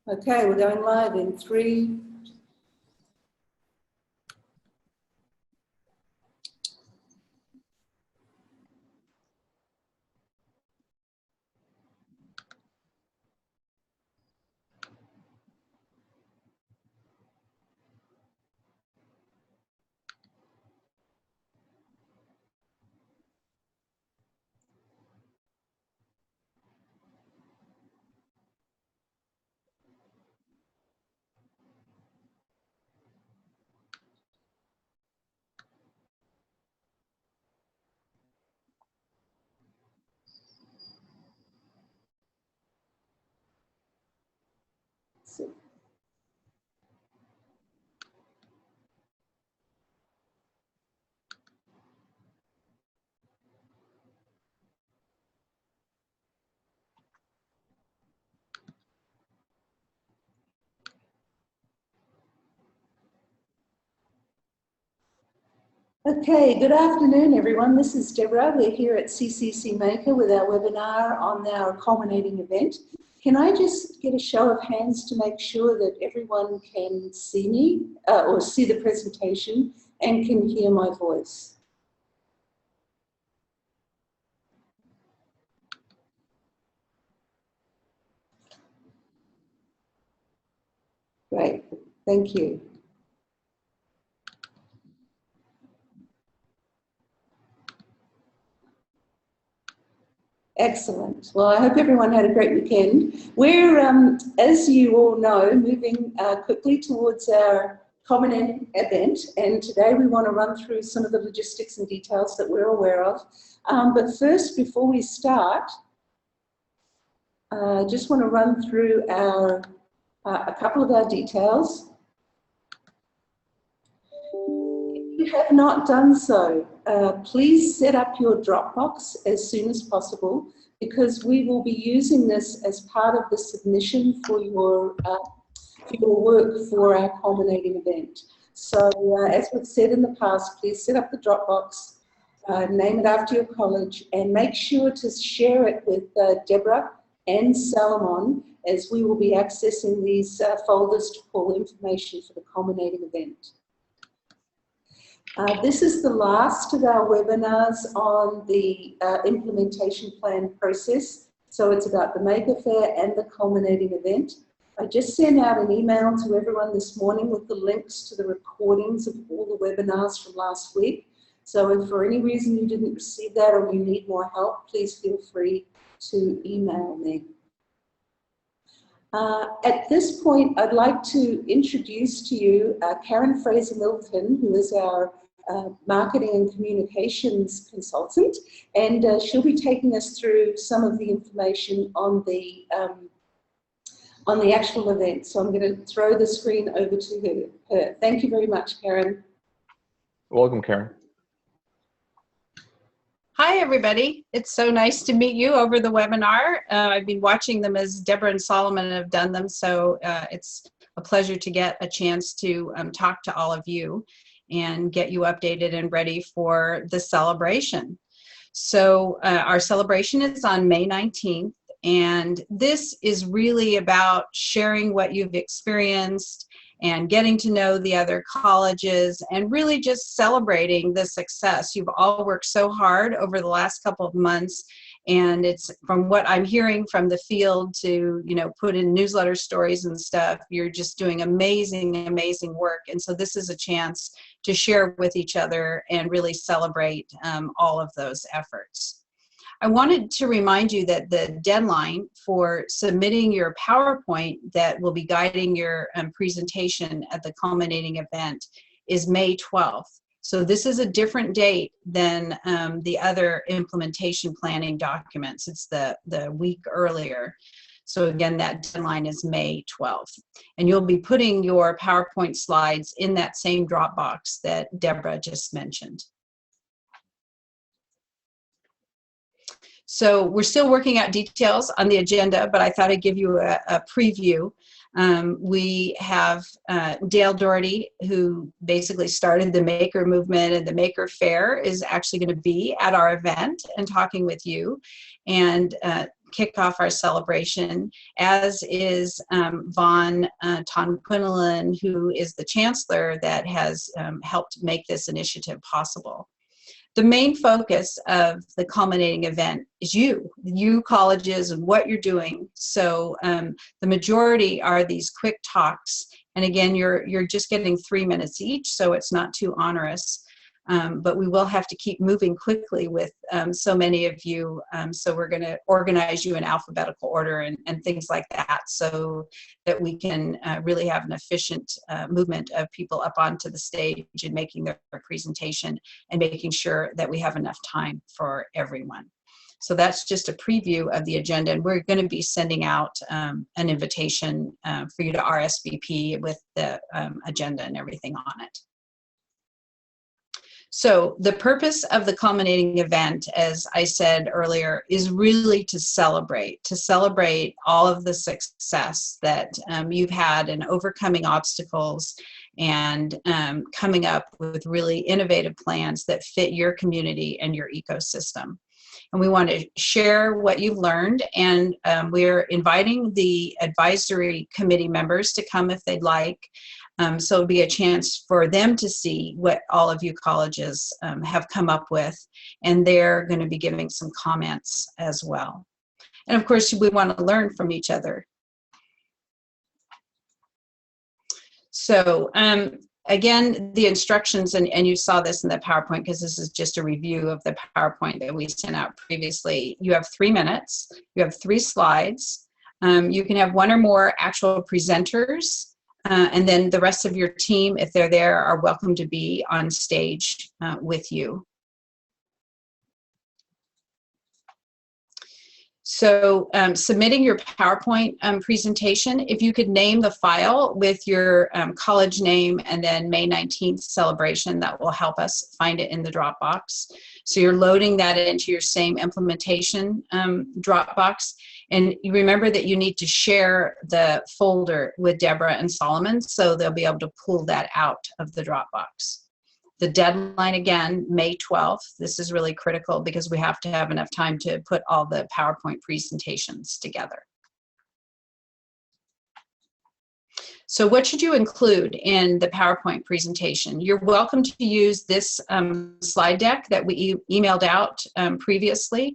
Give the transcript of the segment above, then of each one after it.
Okay, we're going live in 3. Okay, good afternoon everyone. This is Deborah. We're here at CCC Maker with our webinar on our culminating event. Can I just get a show of hands to make sure that everyone can see me or see the presentation and can hear my voice? Great, thank you. Excellent. Well, I hope everyone had a great weekend. We're, as you all know, moving quickly towards our culminating event, and today we want to run through some of the logistics and details that we're aware of. But first, before we start, I just want to run through our a couple of our details. If you have not done so, please set up your Dropbox as soon as possible, because we will be using this as part of the submission for your work for our culminating event. So as we've said in the past, please set up the Dropbox, name it after your college, and make sure to share it with Deborah and Salomon, as we will be accessing these folders to pull information for the culminating event. This is the last of our webinars on the implementation plan process. So it's about the Maker Faire and the culminating event. I just sent out an email to everyone this morning with the links to the recordings of all the webinars from last week. So if for any reason you didn't receive that or you need more help, please feel free to email me. At this point, I'd like to introduce to you Karen Fraser-Milton, who is our marketing and communications consultant, and she'll be taking us through some of the information on the actual event. So I'm going to throw the screen over to her. Thank you very much, Karen. Welcome, Karen. Hi, everybody. It's so nice to meet you over the webinar. I've been watching them as Deborah and Solomon have done them, so it's a pleasure to get a chance to talk to all of you and get you updated and ready for the celebration. So our celebration is on May 19th, and this is really about sharing what you've experienced and getting to know the other colleges and really just celebrating the success. You've all worked so hard over the last couple of months, and it's, from what I'm hearing from the field, to, you know, put in newsletter stories and stuff, you're just doing amazing, amazing work. And so this is a chance to share with each other and really celebrate all of those efforts. I wanted to remind you that the deadline for submitting your PowerPoint that will be guiding your presentation at the culminating event is May 12th. So this is a different date than the other implementation planning documents. It's the week earlier. So again, that deadline is May 12th. And you'll be putting your PowerPoint slides in that same Dropbox that Deborah just mentioned. So we're still working out details on the agenda, but I thought I'd give you a preview. We have Dale Doherty, who basically started the Maker movement, and the Maker Faire is actually going to be at our event and talking with you. And kick off our celebration, as is Von Tonquinlan, who is the chancellor that has helped make this initiative possible. The main focus of the culminating event is you colleges and what you're doing. So the majority are these quick talks. And again, you're just getting 3 minutes each, so it's not too onerous. But we will have to keep moving quickly with so many of you. So we're going to organize you in alphabetical order and things like that, so that we can really have an efficient movement of people up onto the stage and making their presentation and making sure that we have enough time for everyone. So that's just a preview of the agenda, and we're going to be sending out an invitation for you to RSVP with the agenda and everything on it. So the purpose of the culminating event, as I said earlier, is really to celebrate all of the success that you've had in overcoming obstacles and coming up with really innovative plans that fit your community and your ecosystem. And we want to share what you've learned, and we're inviting the advisory committee members to come if they'd like. So it'll be a chance for them to see what all of you colleges have come up with, and they're going to be giving some comments as well. And of course, we want to learn from each other. So again, the instructions, and you saw this in the PowerPoint because this is just a review of the PowerPoint that we sent out previously. You have 3 minutes, you have 3 slides, you can have 1 or more actual presenters, and then the rest of your team, if they're there, are welcome to be on stage with you. So submitting your PowerPoint presentation, if you could name the file with your college name and then May 19th celebration, that will help us find it in the Dropbox. So you're loading that into your same implementation Dropbox. And you remember that you need to share the folder with Deborah and Solomon, so they'll be able to pull that out of the Dropbox. The deadline, again, May 12th. This is really critical because we have to have enough time to put all the PowerPoint presentations together. So what should you include in the PowerPoint presentation? You're welcome to use this slide deck that we emailed out previously.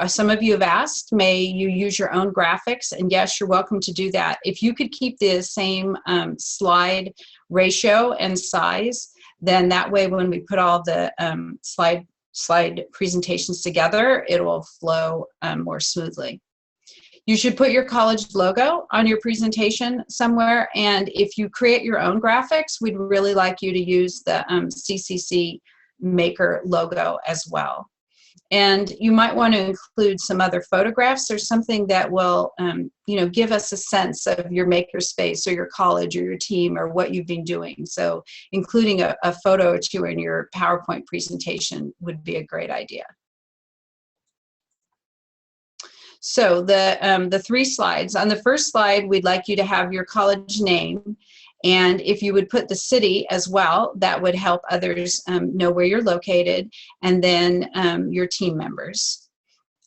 Some of you have asked, may you use your own graphics? And yes, you're welcome to do that. If you could keep the same slide ratio and size, then that way when we put all the slide presentations together, it will flow more smoothly. You should put your college logo on your presentation somewhere, and if you create your own graphics, we'd really like you to use the CCC Maker logo as well. And you might want to include some other photographs or something that will give us a sense of your makerspace or your college or your team or what you've been doing. So including a photo or two in your PowerPoint presentation would be a great idea. So the 3 slides. On the first slide, we'd like you to have your college name. And if you would put the city as well, that would help others know where you're located, and then your team members.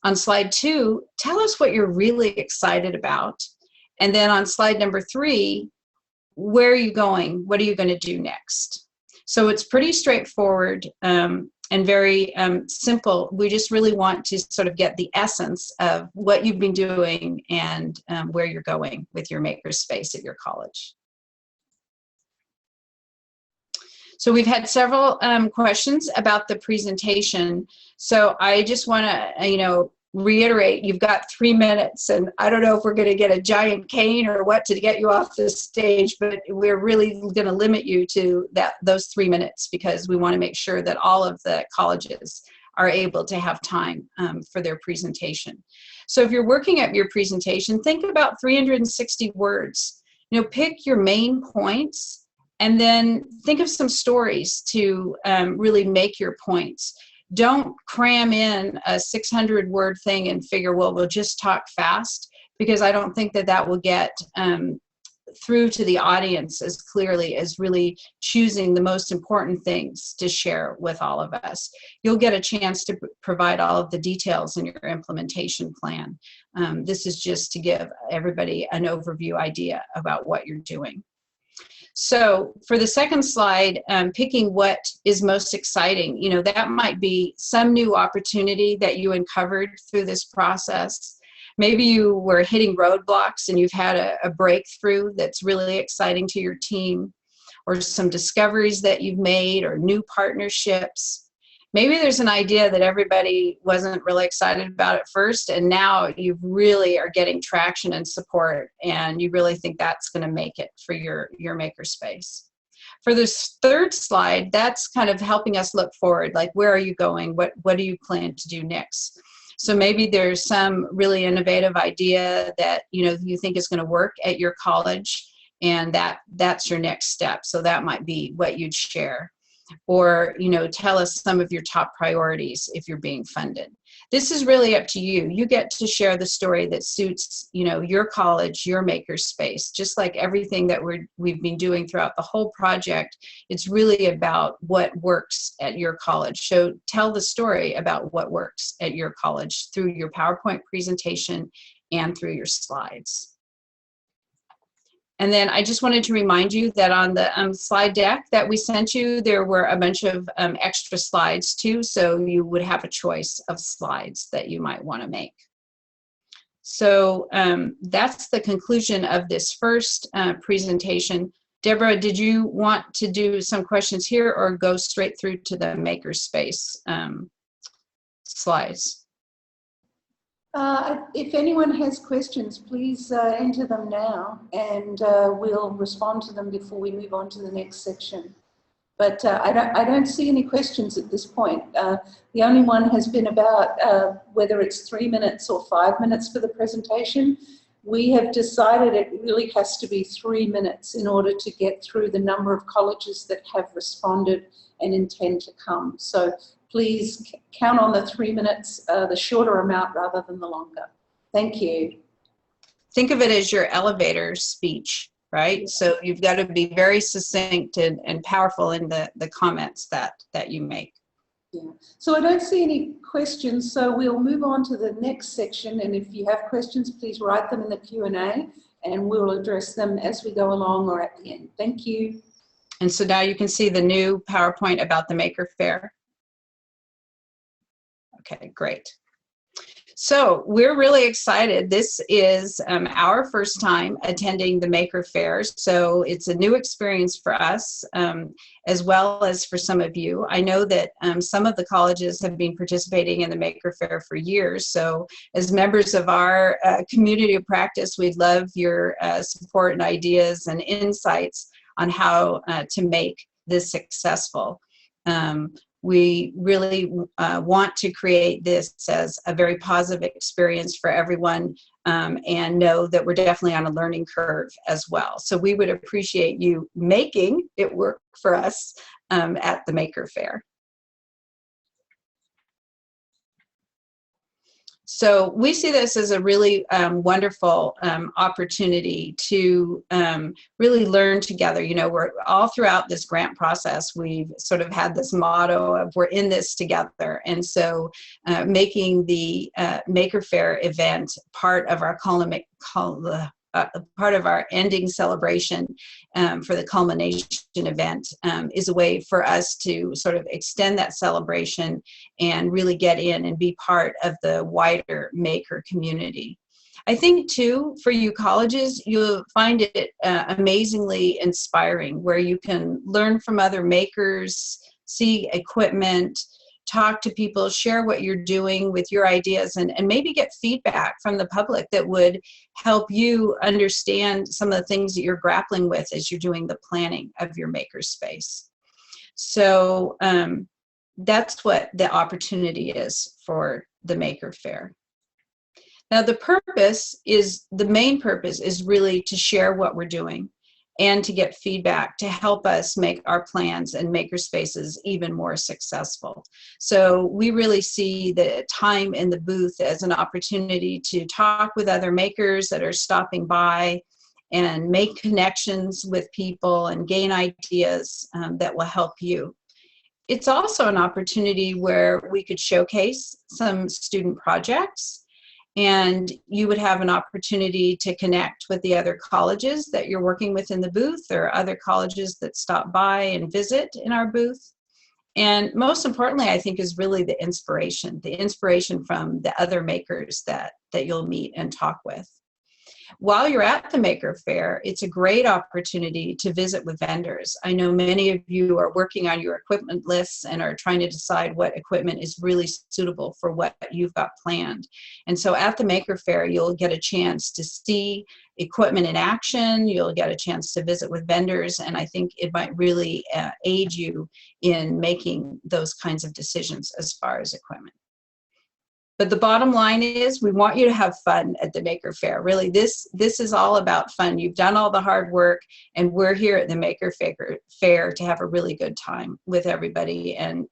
On slide 2, tell us what you're really excited about. And then on slide number 3, where are you going? What are you going to do next? So it's pretty straightforward and very simple. We just really want to sort of get the essence of what you've been doing and where you're going with your makerspace at your college. So we've had several questions about the presentation. So I just want to, reiterate, you've got 3 minutes, and I don't know if we're going to get a giant cane or what to get you off the stage, but we're really going to limit you to those 3 minutes because we want to make sure that all of the colleges are able to have time for their presentation. So if you're working at your presentation, think about 360 words. Pick your main points, and then think of some stories to really make your points. Don't cram in a 600-word thing and figure, well, we'll just talk fast, because I don't think that will get through to the audience as clearly as really choosing the most important things to share with all of us. You'll get a chance to provide all of the details in your implementation plan. This is just to give everybody an overview idea about what you're doing. So for the second slide, picking what is most exciting, you know, that might be some new opportunity that you uncovered through this process. Maybe you were hitting roadblocks and you've had a breakthrough that's really exciting to your team, or some discoveries that you've made, or new partnerships. Maybe there's an idea that everybody wasn't really excited about at first, and now you really are getting traction and support, and you really think that's going to make it for your makerspace. For this third slide, that's kind of helping us look forward, like where are you going? What do you plan to do next? So maybe there's some really innovative idea that you think is going to work at your college, and that's your next step. So that might be what you'd share. Or tell us some of your top priorities if you're being funded. This is really up to you. You get to share the story that suits your college, your makerspace. Just like everything that we've been doing throughout the whole project, it's really about what works at your college. So tell the story about what works at your college through your PowerPoint presentation and through your slides. And then I just wanted to remind you that on the slide deck that we sent you, there were a bunch of extra slides too, so you would have a choice of slides that you might want to make. So that's the conclusion of this first presentation. Deborah, did you want to do some questions here or go straight through to the makerspace slides? If anyone has questions, please enter them now, and we'll respond to them before we move on to the next section. But I don't see any questions at this point. The only one has been about whether it's 3 minutes or 5 minutes for the presentation. We have decided it really has to be 3 minutes in order to get through the number of colleges that have responded and intend to come. So please count on the 3 minutes, the shorter amount rather than the longer. Thank you. Think of it as your elevator speech, right? So you've got to be very succinct and powerful in the comments that you make. Yeah. So I don't see any questions, so we'll move on to the next section. And if you have questions, please write them in the Q&A, and we'll address them as we go along or at the end. Thank you. And so now you can see the new PowerPoint about the Maker Faire. Okay, great. So we're really excited. This is our first time attending the Maker Faire, so it's a new experience for us as well as for some of you. I know that some of the colleges have been participating in the Maker Faire for years, so as members of our community of practice, we'd love your support and ideas and insights on how to make this successful. We really want to create this as a very positive experience for everyone, and know that we're definitely on a learning curve as well. So we would appreciate you making it work for us at the Maker Faire. So we see this as a really wonderful opportunity to really learn together. We're all throughout this grant process, we've sort of had this motto of we're in this together. And so making the Maker Faire event part of our part of our ending celebration for the culmination event is a way for us to sort of extend that celebration and really get in and be part of the wider maker community. I think too, for you colleges, you'll find it amazingly inspiring, where you can learn from other makers, see equipment, talk to people, share what you're doing with your ideas, and maybe get feedback from the public that would help you understand some of the things that you're grappling with as you're doing the planning of your makerspace. So that's what the opportunity is for the Maker Faire. Now the main purpose is really to share what we're doing and to get feedback to help us make our plans and makerspaces even more successful. So we really see the time in the booth as an opportunity to talk with other makers that are stopping by and make connections with people and gain ideas that will help you. It's also an opportunity where we could showcase some student projects, and you would have an opportunity to connect with the other colleges that you're working with in the booth, or other colleges that stop by and visit in our booth. And most importantly, I think, is really the inspiration from the other makers that you'll meet and talk with. While you're at the Maker Faire, it's a great opportunity to visit with vendors. I know many of you are working on your equipment lists and are trying to decide what equipment is really suitable for what you've got planned. And so at the Maker Faire, you'll get a chance to see equipment in action, you'll get a chance to visit with vendors, and I think it might really aid you in making those kinds of decisions as far as equipment. But the bottom line is, we want you to have fun at the Maker Faire. Really, this is all about fun. You've done all the hard work, and we're here at the Maker Faire to have a really good time with everybody and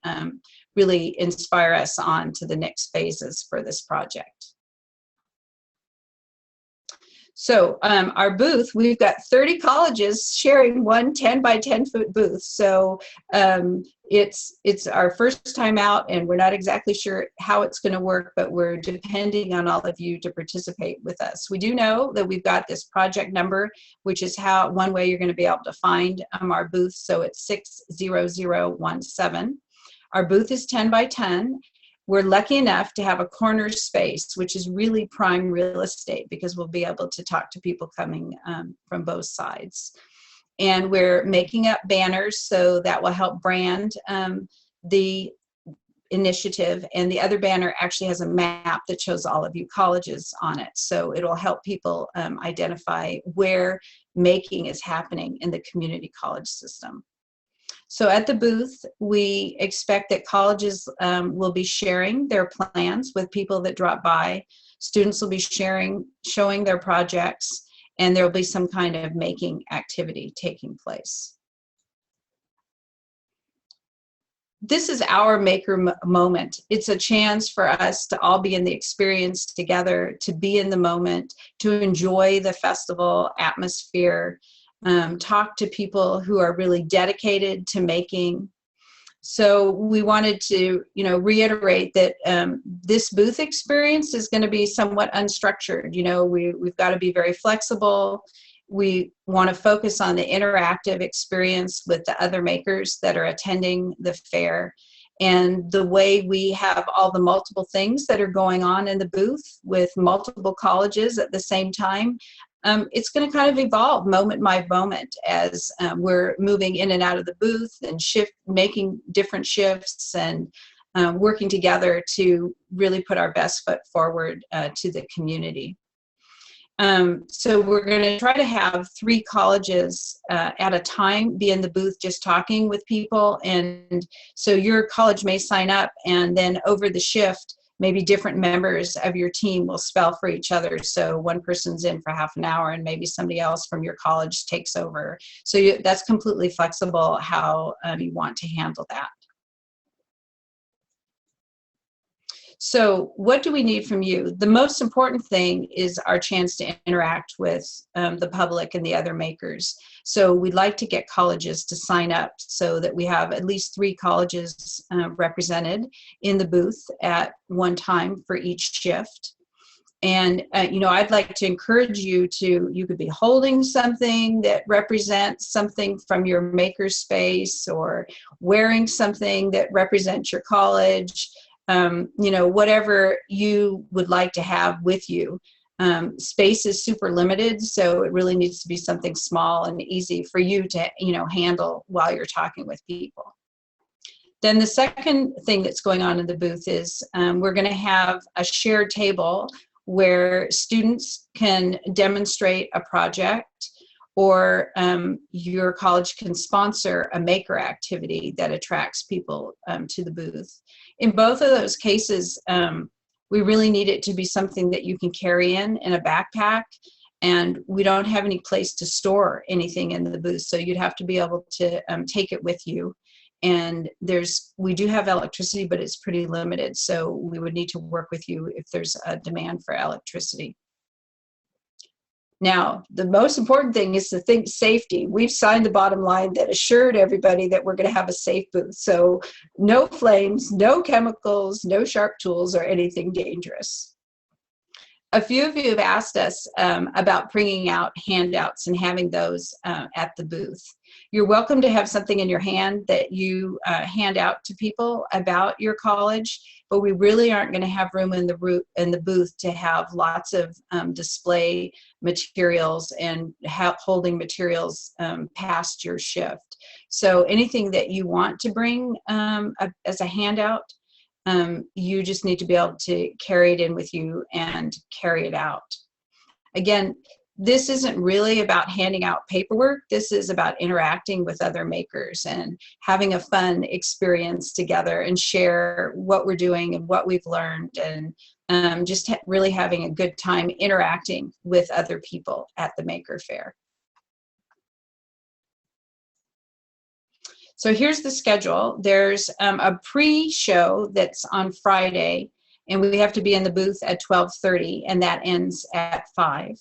really inspire us on to the next phases for this project. So our booth, we've got 30 colleges sharing one 10 by 10 foot booth. So it's our first time out, and we're not exactly sure how it's going to work, but we're depending on all of you to participate with us. We do know that we've got this project number, which is one way you're going to be able to find our booth. So it's 60017. Our booth is 10 by 10. We're lucky enough to have a corner space, which is really prime real estate, because we'll be able to talk to people coming from both sides. And we're making up banners, so that will help brand the initiative. And the other banner actually has a map that shows all of you colleges on it. So it'll help people identify where making is happening in the community college system. So at the booth, we expect that colleges will be sharing their plans with people that drop by. Students will be showing their projects, and there will be some kind of making activity taking place. This is our maker moment. It's a chance for us to all be in the experience together, to be in the moment, to enjoy the festival atmosphere, talk to people who are really dedicated to making. So we wanted to, reiterate that this booth experience is going to be somewhat unstructured. We've got to be very flexible. We want to focus on the interactive experience with the other makers that are attending the fair. And the way we have all the multiple things that are going on in the booth with multiple colleges at the same time, it's going to kind of evolve moment by moment as we're moving in and out of the booth and making different shifts and working together to really put our best foot forward to the community. So we're going to try to have 3 colleges at a time be in the booth just talking with people. And so your college may sign up, and then over the shift, maybe different members of your team will spell for each other. So one person's in for half an hour, and maybe somebody else from your college takes over. So that's completely flexible how you want to handle that. So what do we need from you? The most important thing is our chance to interact with the public and the other makers. So we'd like to get colleges to sign up so that we have at least 3 colleges represented in the booth at one time for each shift. And, I'd like to encourage you could be holding something that represents something from your maker space, or wearing something that represents your college. Whatever you would like to have with you. Space is super limited, so it really needs to be something small and easy for you to, handle while you're talking with people. Then the second thing that's going on in the booth is we're going to have a shared table where students can demonstrate a project, or your college can sponsor a maker activity that attracts people to the booth. In both of those cases, we really need it to be something that you can carry in a backpack, and we don't have any place to store anything in the booth, so you'd have to be able to take it with you. And we do have electricity, but it's pretty limited, so we would need to work with you if there's a demand for electricity. Now, the most important thing is to think safety. We've signed the bottom line that assured everybody that we're going to have a safe booth. So no flames, no chemicals, no sharp tools, or anything dangerous. A few of you have asked us about bringing out handouts and having those at the booth. You're welcome to have something in your hand that you hand out to people about your college, but we really aren't going to have room in the booth to have lots of display materials and holding materials past your shift. So anything that you want to bring as a handout, you just need to be able to carry it in with you and carry it out. Again, this isn't really about handing out paperwork. This is about interacting with other makers and having a fun experience together and share what we're doing and what we've learned, and just really having a good time interacting with other people at the Maker Faire. So here's the schedule. There's a pre-show that's on Friday, and we have to be in the booth at 12:30, and that ends at 5.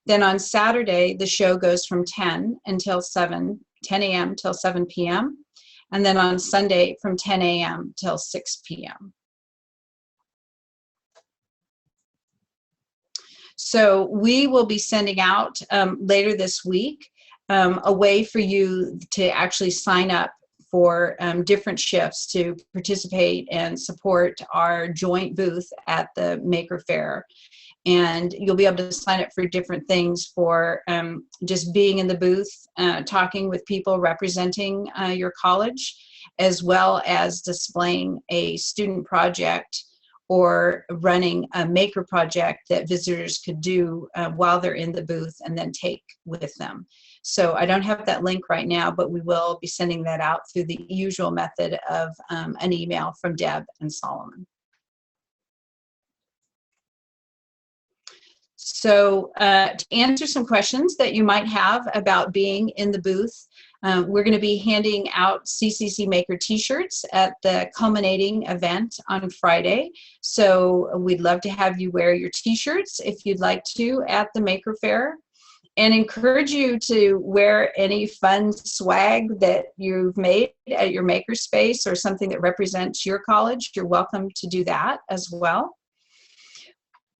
Then on Saturday, the show goes from 10 a.m. till 7 p.m. And then on Sunday from 10 a.m. till 6 p.m. So we will be sending out later this week a way for you to actually sign up for different shifts to participate and support our joint booth at the Maker Faire. And you'll be able to sign up for different things, for just being in the booth, talking with people representing your college, as well as displaying a student project or running a maker project that visitors could do while they're in the booth and then take with them. So I don't have that link right now, but we will be sending that out through the usual method of an email from Deb and Solomon. So to answer some questions that you might have about being in the booth, we're going to be handing out CCC Maker t-shirts at the culminating event on Friday. So we'd love to have you wear your t-shirts if you'd like to at the Maker Faire, and encourage you to wear any fun swag that you've made at your makerspace or something that represents your college. You're welcome to do that as well.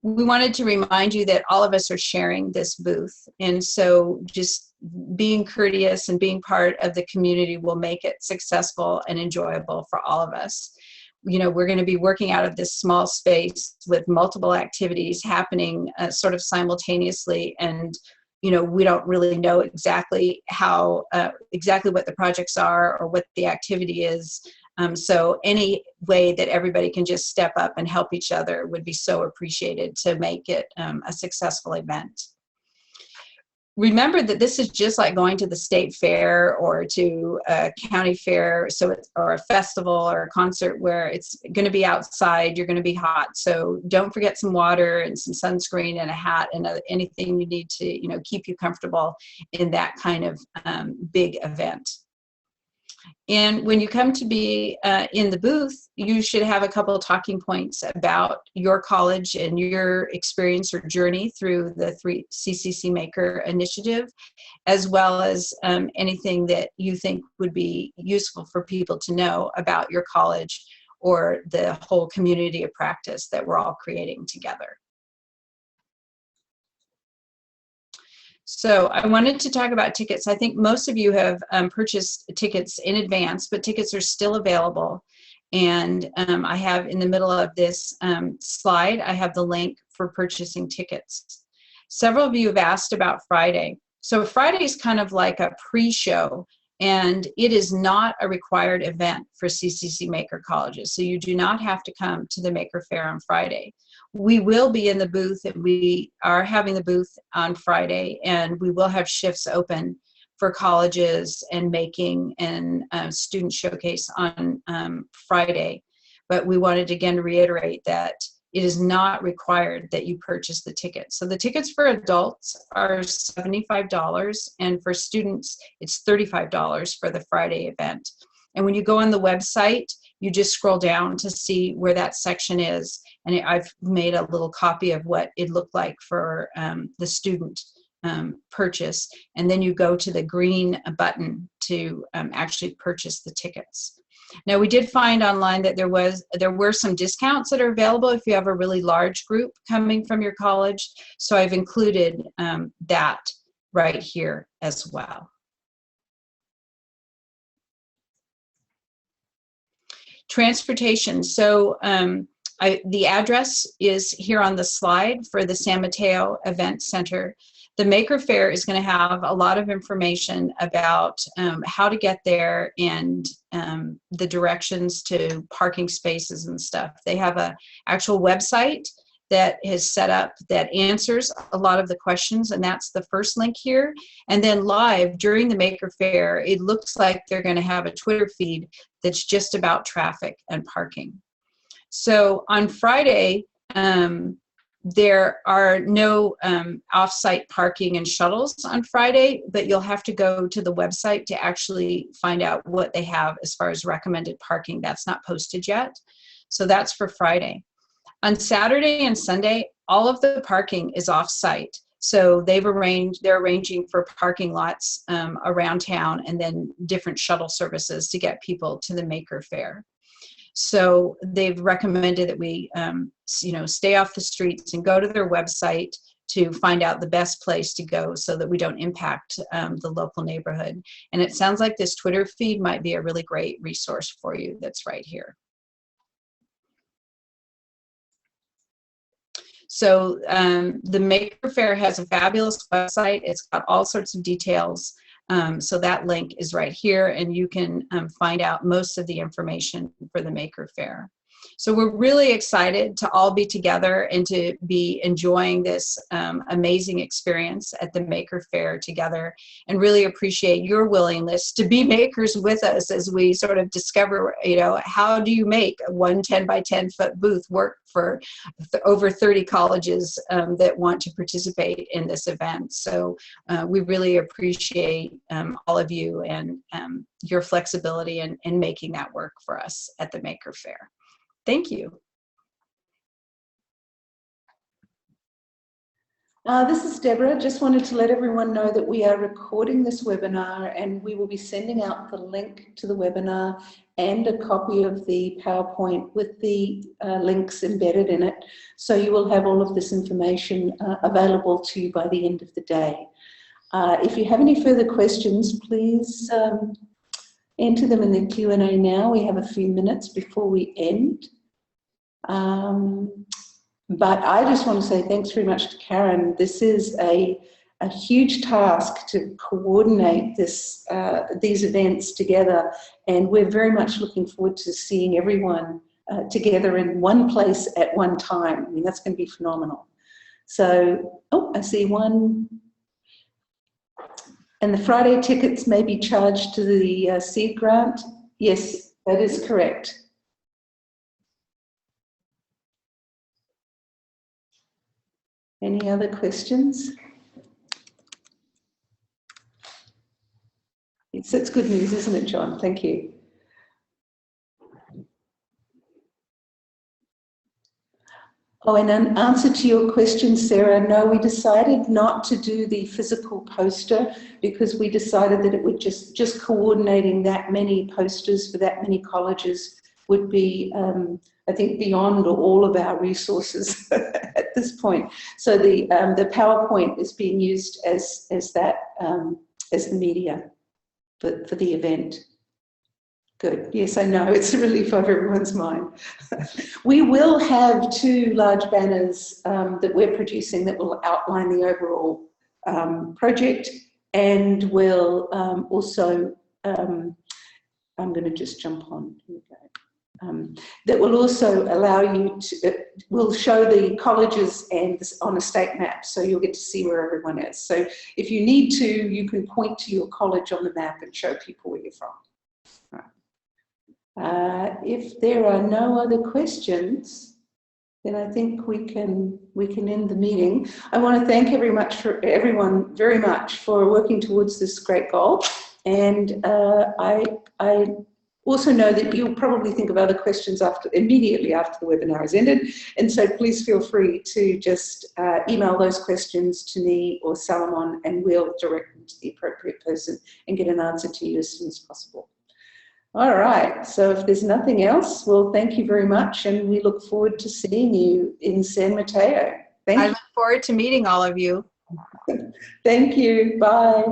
We wanted to remind you that all of us are sharing this booth, and so just being courteous and being part of the community will make it successful and enjoyable for all of us. You know, we're going to be working out of this small space with multiple activities happening sort of simultaneously, and you know, we don't really know exactly how exactly what the projects are or what the activity is. So any way that everybody can just step up and help each other would be so appreciated to make it a successful event. Remember that this is just like going to the state fair or to a county fair, or a festival or a concert where it's going to be outside, you're going to be hot. So don't forget some water and some sunscreen and a hat and anything you need to, you know, keep you comfortable in that kind of big event. And when you come to be in the booth, you should have a couple of talking points about your college and your experience or journey through the CCC Maker initiative, as well as anything that you think would be useful for people to know about your college or the whole community of practice that we're all creating together. So I wanted to talk about tickets. I think most of you have purchased tickets in advance, but tickets are still available. And I have in the middle of this slide, I have the link for purchasing tickets. Several of you have asked about Friday. So Friday is kind of like a pre-show, and it is not a required event for CCC Maker colleges. So you do not have to come to the Maker Faire on Friday. We will be in the booth, and we are having the booth on Friday, and we will have shifts open for colleges and making and student showcase on Friday. But we wanted again to reiterate that it is not required that you purchase the tickets. So the tickets for adults are $75, and for students, it's $35 for the Friday event. And when you go on the website, you just scroll down to see where that section is. And I've made a little copy of what it looked like for the student purchase, and then you go to the green button to actually purchase the tickets. Now, we did find online that there were some discounts that are available if you have a really large group coming from your college, so I've included that right here as well. Transportation. So the address is here on the slide for the San Mateo Event Center. The Maker Faire is going to have a lot of information about how to get there and the directions to parking spaces and stuff. They have an actual website that is set up that answers a lot of the questions, and that's the first link here. And then live during the Maker Faire, it looks like they're going to have a Twitter feed that's just about traffic and parking. So on Friday, there are no off-site parking and shuttles on Friday, but you'll have to go to the website to actually find out what they have as far as recommended parking. That's not posted yet. So that's for Friday. On Saturday and Sunday, all of the parking is off-site. So they're arranging for parking lots around town and then different shuttle services to get people to the Maker Faire. So they've recommended that we, stay off the streets and go to their website to find out the best place to go so that we don't impact the local neighborhood. And it sounds like this Twitter feed might be a really great resource for you that's right here. So the Maker Faire has a fabulous website. It's got all sorts of details. So that link is right here, and you can find out most of the information for the Maker Faire. So we're really excited to all be together and to be enjoying this amazing experience at the Maker Faire together, and really appreciate your willingness to be makers with us as we sort of discover, how do you make a 1 10 by 10 foot booth work for over 30 colleges that want to participate in this event. So we really appreciate all of you and your flexibility in making that work for us at the Maker Faire. Thank you. This is Deborah. Just wanted to let everyone know that we are recording this webinar, and we will be sending out the link to the webinar and a copy of the PowerPoint with the links embedded in it. So you will have all of this information available to you by the end of the day. If you have any further questions, please enter them in the Q&A now. We have a few minutes before we end. But I just want to say thanks very much to Karen. This is a huge task to coordinate these events together, and we're very much looking forward to seeing everyone together in one place at one time. I mean, that's going to be phenomenal. So, I see one. And the Friday tickets may be charged to the seed grant. Yes, that is correct. Any other questions? It's good news, isn't it, John? Thank you. Oh, and in answer to your question, Sarah, no, we decided not to do the physical poster because we decided that it would just coordinating that many posters for that many colleges would be, I think, beyond all of our resources at this point. So the PowerPoint is being used as the media for the event. Good. Yes, I know. It's a relief off everyone's mind. We will have 2 large banners that we're producing that will outline the overall project, and will also, I'm going to just jump on. Here we go. That will also allow you to, will show the colleges and on a state map, so you'll get to see where everyone is. So if you need to, you can point to your college on the map and show people where you're from. If there are no other questions, then I think we can end the meeting. I want to thank everyone very much for working towards this great goal, and I Also know that you'll probably think of other questions immediately after the webinar has ended, and so please feel free to just email those questions to me or Salomon, and we'll direct them to the appropriate person and get an answer to you as soon as possible. All right, so if there's nothing else, well, thank you very much, and we look forward to seeing you in San Mateo. Thank you. I look forward to meeting all of you. Thank you. Bye.